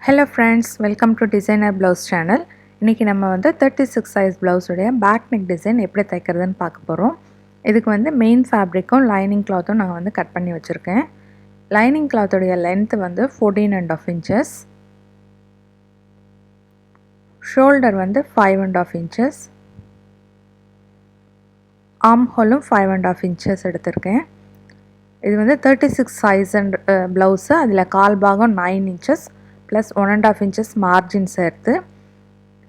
Hello friends, welcome to Designer Blouse channel. இன்னைக்கு நம்ம வந்து 36 size blouse உடைய back neck design எப்படி தைக்கிறதுன்னு பார்க்க போறோம். இதுக்கு வந்து மெயின் ஃபேப்ரிக்கும் லைனிங் கிளாத்தும் நான் வந்து கட் பண்ணி வச்சிருக்கேன். லைனிங் கிளாத் உடைய லெந்த் வந்து 14.5 inches. ஷோல்டர் வந்து 5.5 inches. ஆர்ம் ஹோலும் 5.5 inches எடுத்திருக்கேன். இது வந்து 36 size blouse, அதில் கால் பாகம் 9 inches plus 1.5 inches margin சேர்த்து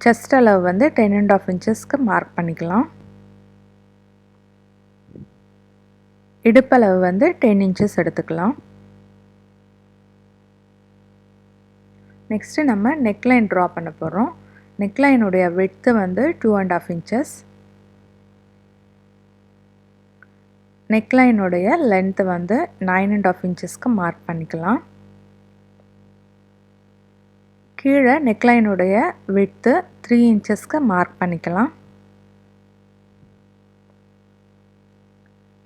chest அளவு வந்து 10.5 inchesக்கு மார்க் பண்ணிக்கலாம். இடுப்பளவு வந்து 10 inches எடுத்துக்கலாம். நெக்ஸ்ட் நம்ம நெக்லைன் ட்ரா பண்ண போகிறோம். நெக்லைனுடைய விட்த் வந்து 2.5 inches. நெக்லைனுடைய லென்த் வந்து 9.5 inchesக்கு மார்க் பண்ணிக்கலாம். கீழே நெக்லைனுடைய விட்த் 3 inchesக்கு மார்க் பண்ணிக்கலாம்.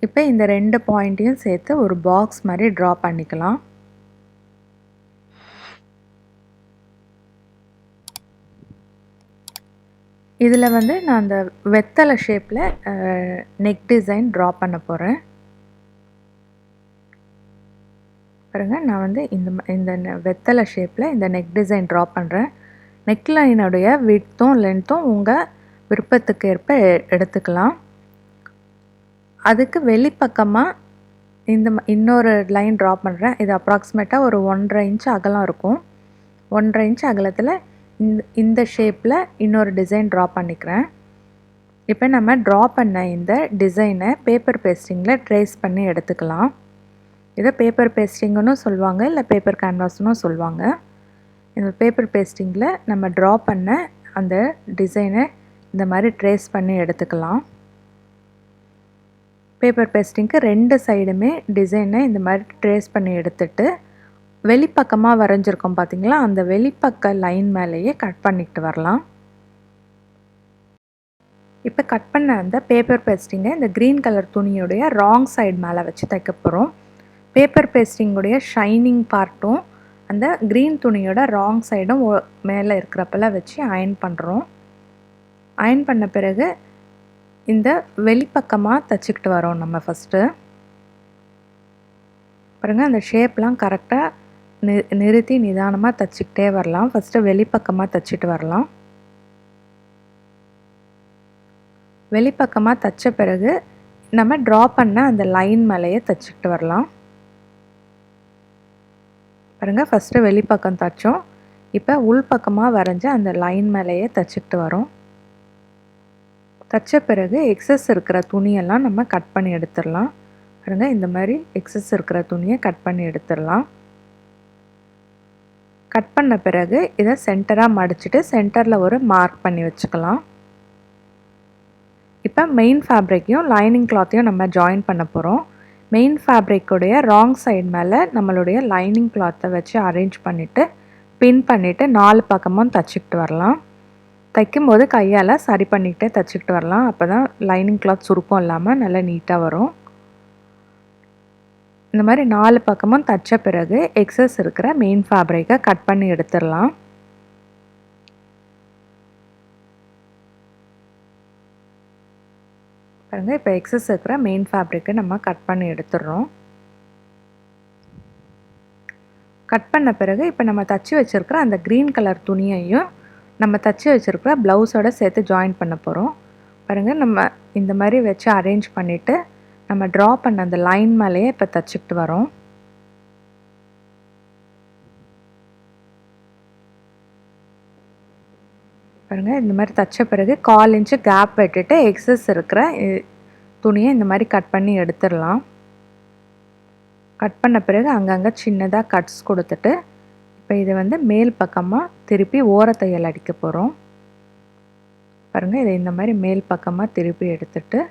இப்போ இந்த ரெண்டு பாயிண்ட்டையும் சேர்த்து ஒரு பாக்ஸ் மாதிரி ட்ரா பண்ணிக்கலாம். இதில் வந்து நான் அந்த வெத்தலை ஷேப்பில் நெக் டிசைன் ட்ரா பண்ண போகிறேன். பாருங்க, நான் வந்து இந்த வெத்தலை ஷேப்பில் இந்த நெக் டிசைன் ட்ரா பண்ணுறேன். நெக் லைனுடைய விட்த்தும் லென்த்தும் உங்கள் விருப்பத்துக்கு ஏற்ப எடுத்துக்கலாம். அதுக்கு வெளிப்பக்கமாக இன்னொரு லைன் ட்ரா பண்ணுறேன். இது அப்ராக்சிமேட்டாக ஒரு 1.5 inch அகலம் இருக்கும். 1.5 inch அகலத்தில் இந்த ஷேப்பில் இன்னொரு டிசைன் ட்ரா பண்ணிக்கிறேன். இப்போ நம்ம ட்ரா பண்ண இந்த டிசைனை பேப்பர் பேஸ்டிங்கில் ட்ரேஸ் பண்ணி எடுத்துக்கலாம். இதை பேப்பர் பேஸ்டிங்குன்னு சொல்லுவாங்க, இல்லை பேப்பர் கேன்வாஸ்னு சொல்லுவாங்க. இந்த பேப்பர் பேஸ்டிங்கில் நம்ம ட்ரா பண்ண அந்த டிசைனை இந்த மாதிரி ட்ரேஸ் பண்ணி எடுத்துக்கலாம். பேப்பர் பேஸ்டிங்க்கு ரெண்டு சைடுமே டிசைனை இந்த மாதிரி ட்ரேஸ் பண்ணி எடுத்துட்டு வெளிப்பக்கமாக வரைஞ்சிருக்கோம் பார்த்தீங்களா, அந்த வெளிப்பக்க லைன் மேலேயே கட் பண்ணிக்கிட்டு வரலாம். இப்போ கட் பண்ண அந்த பேப்பர் பேஸ்டிங்கை இந்த க்ரீன் கலர் துணியுடைய ராங் சைடு மேலே வச்சு தைக்க போகிறோம். பேப்பர் பேஸ்டிங்குடைய ஷைனிங் பார்ட்டும் அந்த க்ரீன் துணியோட ராங் சைடும் மேலே இருக்கிறப்பெல்லாம் வச்சு அயன் பண்ணுறோம். அயன் பண்ண பிறகு இந்த வெளிப்பக்கமாக தைச்சிக்கிட்டு வரோம். நம்ம ஃபஸ்ட்டு பாருங்கள், அந்த ஷேப்லாம் கரெக்டாக நிறுத்தி நிதானமாக தைச்சிக்கிட்டே வரலாம். ஃபஸ்ட்டு வெளிப்பக்கமாக தைச்சிட்டு வரலாம். வெளிப்பக்கமாக தைச்ச பிறகு நம்ம ட்ரா பண்ண அந்த லைன் மேலேயே தைச்சிக்கிட்டு வரலாம். பாருங்கள், ஃபஸ்ட்டு வெளிப்பக்கம் தைச்சோம். இப்போ உள்பக்கமாக வரைஞ்ச அந்த லைன் மேலேயே தைச்சிக்கிட்டு வரோம். தைச்ச பிறகு எக்ஸஸ் இருக்கிற துணியெல்லாம் நம்ம கட் பண்ணி எடுத்துடலாம். பாருங்கள், இந்த மாதிரி எக்ஸஸ் இருக்கிற துணியை கட் பண்ணி எடுத்துடலாம். கட் பண்ண பிறகு இதை சென்டராக மடிச்சுட்டு சென்டரில் ஒரு மார்க் பண்ணி வச்சுக்கலாம். இப்போ மெயின் ஃபேப்ரிக்கையும் லைனிங் கிளாத்தையும் நம்ம ஜாயின் பண்ண போகிறோம். மெயின் ஃபேப்ரிக்குடைய ராங் சைடு மேலே நம்மளுடைய லைனிங் கிளாத்தை வச்சு அரேஞ்ச் பண்ணிவிட்டு பின் பண்ணிவிட்டு 4 பக்கமும் தைச்சிக்கிட்டு வரலாம். தைக்கும்போது கையால் சரி பண்ணிக்கிட்டே தைச்சிக்கிட்டு வரலாம். அப்போ தான் லைனிங் கிளாத் சுருக்கம் இல்லாமல் நல்லா நீட்டாக வரும். இந்த மாதிரி 4 பக்கமும் தைச்ச பிறகு எக்ஸஸ் இருக்கிற மெயின் ஃபேப்ரிக்கை கட் பண்ணி எடுத்துடலாம். பாருங்கள், இப்போ எக்ஸஸ் இருக்கிற மெயின் ஃபேப்ரிக்கை நம்ம கட் பண்ணி எடுத்துடுறோம். கட் பண்ண பிறகு இப்போ நம்ம தைச்சி வச்சுருக்கிற அந்த க்ரீன் கலர் துணியையும் நம்ம தைச்சி வச்சுருக்கிற ப்ளவுஸோடு சேர்த்து ஜாயின் பண்ண போகிறோம். பாருங்கள், நம்ம இந்த மாதிரி வச்சு அரேஞ்ச் பண்ணிவிட்டு நம்ம ட்ரா பண்ண அந்த லைன் மேலேயே இப்போ தைச்சிக்கிட்டு வரோம். பாருங்கள், இந்த மாதிரி தைச்ச பிறகு 1/4 inch கேப் விட்டுட்டு எக்ஸஸ் இருக்கிற துணியை இந்த மாதிரி கட் பண்ணி எடுத்துடலாம். கட் பண்ண பிறகு அங்கங்கே சின்னதாக கட்ஸ் கொடுத்துட்டு இப்போ இதை வந்து மேல் பக்கமாக திருப்பி ஓரத்தையல் அடிக்க போகிறோம். பாருங்கள், இதை இந்த மாதிரி மேல் பக்கமாக திருப்பி எடுத்துட்டு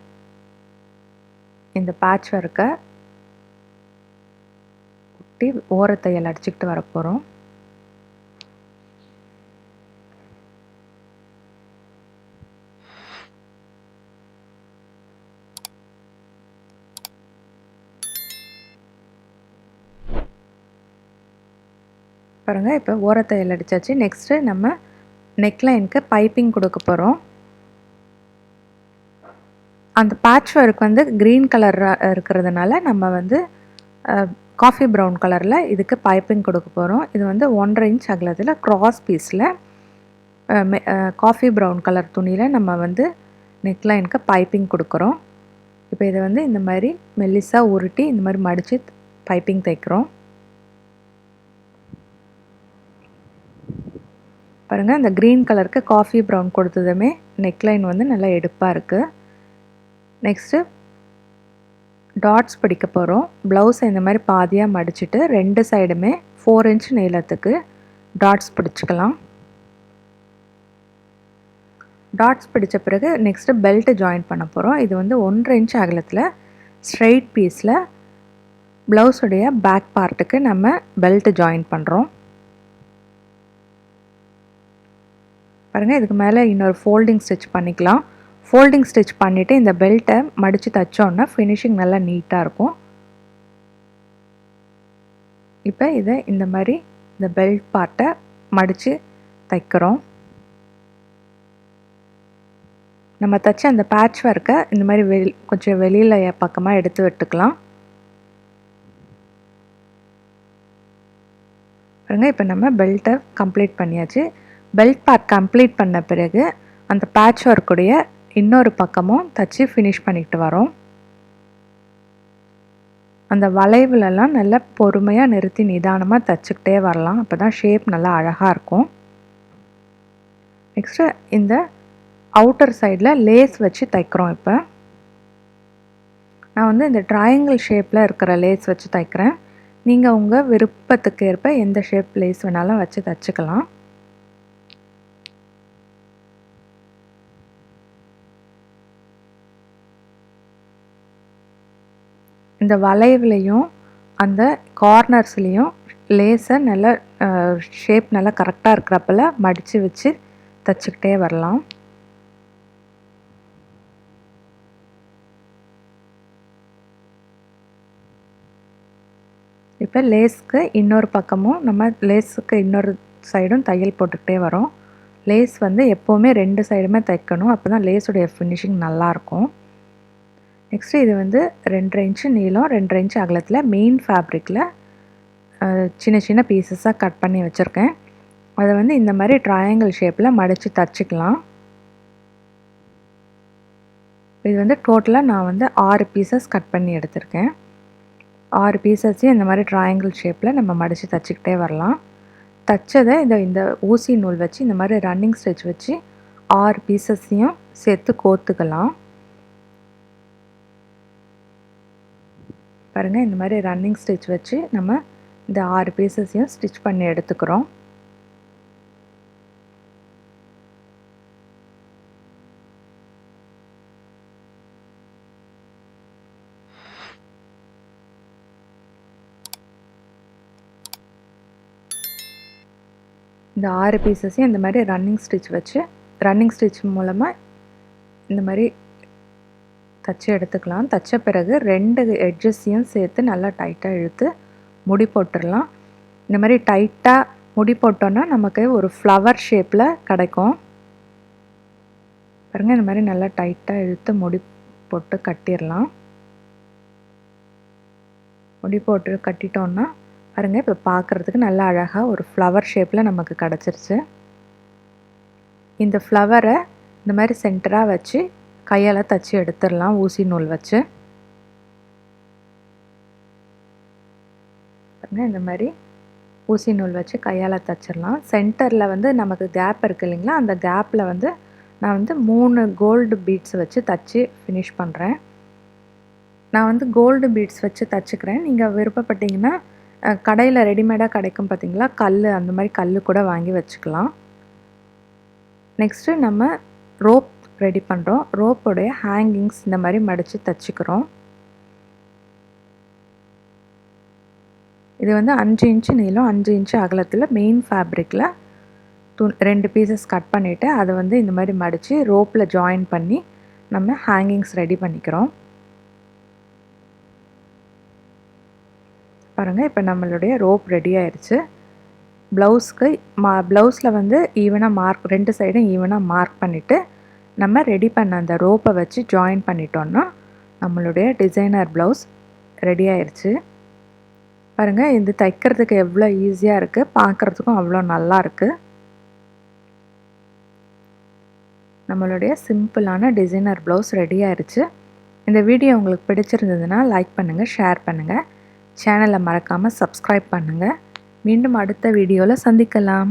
இந்த பேட்ச் ஒர்க்கை ஒட்டி ஓரத்தையல் அடிச்சுக்கிட்டு வர போகிறோம். பாருங்கள், இப்போ ஓரத்தையல் அடித்தாச்சு. நெக்ஸ்ட்டு நம்ம நெக்லைனுக்கு பைப்பிங் கொடுக்க போகிறோம். அந்த பேட்ச் ஒர்க் வந்து க்ரீன் கலர் இருக்கிறதுனால நம்ம வந்து காஃபி ப்ரௌன் கலரில் இதுக்கு பைப்பிங் கொடுக்க போகிறோம். இது வந்து 1.5 இன்ச் அகலத்தில் க்ராஸ் பீஸில் காஃபி ப்ரௌன் கலர் துணியில் நம்ம வந்து நெக்லைனுக்கு பைப்பிங் கொடுக்குறோம். இப்போ இதை வந்து இந்த மாதிரி மெல்லிஸாக உருட்டி இந்த மாதிரி மடித்து பைப்பிங் தைக்கிறோம். பாருங்கள், இந்த க்ரீன் கலருக்கு காஃபி ப்ரௌன் கொடுத்ததுமே நெக்லைன் வந்து நல்லா எடுப்பாக இருக்குது. நெக்ஸ்ட்டு டாட்ஸ் பிடிக்க போகிறோம். ப்ளவுஸை இந்த மாதிரி பாதியாக மடிச்சுட்டு 2 சைடுமே 4 இன்ச் நீளத்துக்கு டாட்ஸ் பிடிச்சிக்கலாம். டாட்ஸ் பிடிச்ச பிறகு நெக்ஸ்ட்டு பெல்ட்டு ஜாயின் பண்ண போகிறோம். இது வந்து 1.5 இன்ச் அகலத்தில் ஸ்ட்ரெயிட் பீஸில் ப்ளவுஸுடைய பேக் பார்ட்டுக்கு நம்ம பெல்ட்டு ஜாயின் பண்ணுறோம். பாருங்கள், இதுக்கு மேலே இன்னொரு ஃபோல்டிங் ஸ்டிச் பண்ணிக்கலாம். ஃபோல்டிங் ஸ்டிச் பண்ணிவிட்டு இந்த பெல்ட்டை மடித்து தைச்சோன்னா ஃபினிஷிங் நல்லா நீட்டாக இருக்கும். இப்போ இதை இந்த மாதிரி இந்த பெல்ட் பார்ட்டை மடித்து தைக்கிறோம். நம்ம தைச்ச அந்த பேட்ச் ஒர்க்கை இந்த மாதிரி கொஞ்சம் வெளியில் பக்கமாக எடுத்து விட்டுக்கலாம். பாருங்கள், இப்போ நம்ம பெல்ட்டை கம்ப்ளீட் பண்ணியாச்சு. பெல்ட் பார்ட் கம்ப்ளீட் பண்ண பிறகு அந்த பேட்ச் ஒர்க்குடைய இன்னொரு பக்கமும் தைச்சி ஃபினிஷ் பண்ணிட்டு வரோம். அந்த வளைவுலலாம் நல்லா பொறுமையாக நிறுத்தி நிதானமாக தைச்சிக்கிட்டே வரலாம். அப்போ தான் ஷேப் நல்லா அழகாக இருக்கும். நெக்ஸ்ட்டு இந்த அவுட்டர் சைடில் லேஸ் வச்சு தைக்கிறோம். இப்போ நான் வந்து இந்த ட்ரையாங்கிள் ஷேப்பில் இருக்கிற லேஸ் வச்சு தைக்கிறேன். நீங்கள் உங்கள் விருப்பத்துக்கு ஏற்ப எந்த ஷேப் லேஸ் வேணாலும் வச்சு தைச்சிக்கலாம். இந்த வளைவுலையும் அந்த கார்னர்ஸ்லேயும் லேஸை நல்லா ஷேப் நல்லா கரெக்டாக இருக்கிறப்பல மடித்து வச்சு தைச்சிக்கிட்டே வரலாம். இப்போ லேஸ்க்கு இன்னொரு பக்கமும் நம்ம லேஸுக்கு இன்னொரு சைடும் தையல் போட்டுக்கிட்டே வரோம். லேஸ் வந்து எப்போவுமே 2 சைடுமே தைக்கணும். அப்போ தான் லேஸுடைய ஃபினிஷிங் நல்லாயிருக்கும். நெக்ஸ்ட்டு இது வந்து 2.5 இன்ச்சு நீளம் 2.5 இன்ச்சு அகலத்தில் மெயின் ஃபேப்ரிக்கில் சின்ன சின்ன பீசஸாக கட் பண்ணி வச்சுருக்கேன். அதை வந்து இந்த மாதிரி ட்ரையாங்கிள் ஷேப்பில் மடித்து தச்சுக்கலாம். இது வந்து டோட்டலாக நான் வந்து 6 பீசஸ் கட் பண்ணி எடுத்திருக்கேன். 6 பீசஸையும் இந்த மாதிரி ட்ரையாங்கிள் ஷேப்பில் நம்ம மடித்து தச்சுக்கிட்டே வரலாம். தைச்சதை இந்த ஊசி நூல் வச்சு இந்த மாதிரி ரன்னிங் ஸ்டிச் வச்சு 6 பீசஸையும் சேர்த்து கோர்த்துக்கலாம். பாருங்கள், இந்த மாதிரி ரன்னிங் ஸ்டிச் வச்சு நம்ம இந்த 6 பீசஸையும் ஸ்டிச் பண்ணி எடுத்துக்கிறோம். இந்த 6 பீசஸையும் இந்த மாதிரி ரன்னிங் ஸ்டிச் மூலமாக இந்த மாதிரி தச்சு எடுத்துக்கலாம். தச்ச பிறகு 2 எட்ஜஸையும் சேர்த்து நல்லா டைட்டாக இழுத்து முடி போட்டுடலாம். இந்த மாதிரி டைட்டாக முடி போட்டோன்னா நமக்கு ஒரு ஃப்ளவர் ஷேப்பில் கிடைக்கும். பாருங்கள், இந்த மாதிரி நல்லா டைட்டாக இழுத்து முடி போட்டு கட்டிடலாம். முடி போட்டு கட்டிட்டோன்னா பாருங்கள், இப்போ பார்க்குறதுக்கு நல்லா அழகாக ஒரு ஃப்ளவர் ஷேப்பில் நமக்கு கிடச்சிருச்சு. இந்த ஃப்ளவரை இந்த மாதிரி சென்டராக வச்சு கையால் தச்சு எடுத்துடலாம் ஊசி நூல் வச்சு. பாருங்கள், இந்த மாதிரி ஊசி நூல் வச்சு கையால் தச்சிடலாம். சென்டரில் வந்து நமக்கு கேப் இருக்குது இல்லைங்களா, அந்த கேப்பில் வந்து நான் வந்து 3 கோல்டு பீட்ஸ் வச்சு தச்சு ஃபினிஷ் பண்ணுறேன். நான் வந்து கோல்டு பீட்ஸ் வச்சு தச்சுக்கிறேன். நீங்கள் விருப்பப்பட்டீங்கன்னா கடையில் ரெடிமேடாக கிடைக்கும் பார்த்தீங்களா, கல், அந்த மாதிரி கல் கூட வாங்கி வச்சுக்கலாம். நெக்ஸ்ட்டு நம்ம ரோப் ரெடி பண்ணுறோம். ரோப்போடைய ஹேங்கிங்ஸ் இந்த மாதிரி மடித்து தச்சுக்கிறோம். இது வந்து 5 இன்ச்சு நீளம் 5 இன்ச்சு அகலத்தில் மெயின் ஃபேப்ரிக்கில் 2 பீசஸ் கட் பண்ணிவிட்டு அதை வந்து இந்த மாதிரி மடித்து ரோப்பில் ஜாயின் பண்ணி நம்ம ஹேங்கிங்ஸ் ரெடி பண்ணிக்கிறோம். பாருங்கள், இப்போ நம்மளுடைய ரோப் ரெடி ஆயிடுச்சு. ப்ளவுஸ்க்கு ப்ளவுஸில் வந்து ஈவனாக மார்க் 2 சைடும் ஈவனாக மார்க் பண்ணிவிட்டு நம்ம ரெடி பண்ண அந்த ரோப்பை வச்சு ஜாயின் பண்ணிட்டோன்னா நம்மளுடைய டிசைனர் ப்ளவுஸ் ரெடி ஆயிடுச்சு. பாருங்கள், இது தைக்கிறதுக்கு எவ்வளோ ஈஸியாக இருக்குது, பார்க்குறதுக்கும் அவ்வளோ நல்லா இருக்குது. நம்மளுடைய சிம்பிளான டிசைனர் ப்ளவுஸ் ரெடி ஆயிடுச்சு. இந்த வீடியோ உங்களுக்கு பிடிச்சிருந்ததுன்னா லைக் பண்ணுங்கள், ஷேர் பண்ணுங்கள், சேனலை மறக்காமல் சப்ஸ்கிரைப் பண்ணுங்கள். மீண்டும் அடுத்த வீடியோவில் சந்திக்கலாம்.